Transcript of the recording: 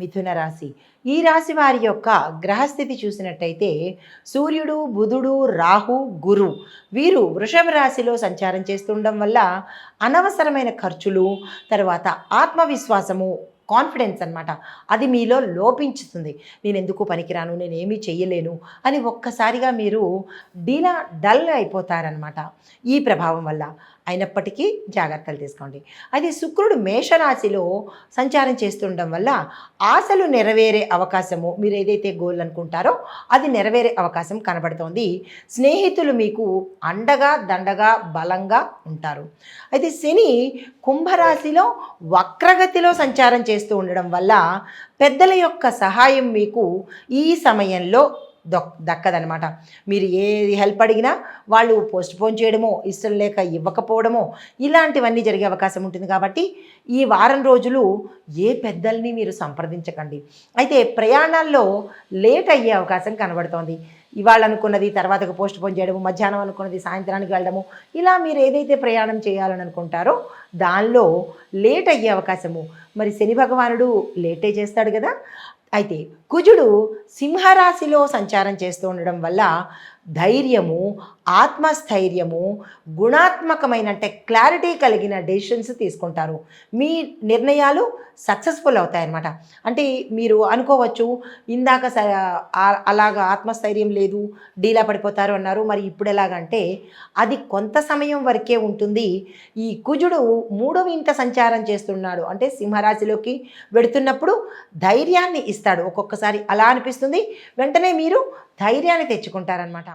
మిథున రాశి. ఈ రాశి వారి యొక్క గ్రహస్థితి చూసినట్టయితే సూర్యుడు, బుధుడు, రాహు, గురు వీరు వృషభ రాశిలో సంచారం చేస్తుండడం వల్ల అనవసరమైన ఖర్చులు, తర్వాత ఆత్మవిశ్వాసము, కాన్ఫిడెన్స్ అనమాట, అది మీలో లోపించుతుంది. నేను ఎందుకు పనికిరాను, నేనేమీ చెయ్యలేను అని ఒక్కసారిగా మీరు డల్ అయిపోతారనమాట ఈ ప్రభావం వల్ల. అయినప్పటికీ జాగ్రత్తలు తీసుకోండి. అది శుక్రుడు మేషరాశిలో సంచారం చేస్తుండడం వల్ల ఆశలు నెరవేరే అవకాశము, మీరు ఏదైతే గోల్ అనుకుంటారో అది నెరవేరే అవకాశం కనబడుతోంది. స్నేహితులు మీకు అండగా దండగా బలంగా ఉంటారు. అయితే శని కుంభరాశిలో వక్రగతిలో సంచారం చేస్తూ ఉండడం వల్ల పెద్దల యొక్క సహాయం మీకు ఈ సమయంలో దక్కదనమాట. మీరు ఏది హెల్ప్ అడిగినా వాళ్ళు పోస్ట్పోన్ చేయడమో, ఇష్టం లేక ఇవ్వకపోవడమో, ఇలాంటివన్నీ జరిగే అవకాశం ఉంటుంది. కాబట్టి ఈ వారం రోజులు ఏ పెద్దల్ని మీరు సంప్రదించకండి. అయితే ప్రయాణాల్లో లేట్ అయ్యే అవకాశం కనబడుతోంది. ఇవాళ అనుకున్నది తర్వాతకు పోస్ట్పోన్ చేయడము, మధ్యాహ్నం అనుకున్నది సాయంత్రానికి వెళ్ళడము, ఇలా మీరు ఏదైతే ప్రయాణం చేయాలని అనుకుంటారో దానిలో లేట్ అయ్యే అవకాశము. మరి శని భగవానుడు లేటే చేస్తాడు కదా. అయితే కుజుడు సింహరాశిలో సంచారం చేస్తూ ఉండడం వల్ల ధైర్యము, ఆత్మస్థైర్యము, గుణాత్మకమైన అంటే క్లారిటీ కలిగిన డెసిషన్స్ తీసుకుంటారు. మీ నిర్ణయాలు సక్సెస్ఫుల్ అవుతాయన్నమాట. అంటే మీరు అనుకోవచ్చు, ఇందాక అలాగా ఆత్మస్థైర్యం లేదు, డీలా పడిపోతారు అన్నారు, మరి ఇప్పుడు ఎలాగంటే అది కొంత సమయం వరకే ఉంటుంది. ఈ కుజుడు 3వ ఇంట సంచారం చేస్తున్నాడు అంటే సింహరాశిలోకి వెడుతున్నప్పుడు ధైర్యాన్ని ఇస్తాడు. ఒక్కొక్కసారి అలా అనిపిస్తుంది, వెంటనే మీరు ధైర్యాన్ని తెచ్చుకుంటారనమాట.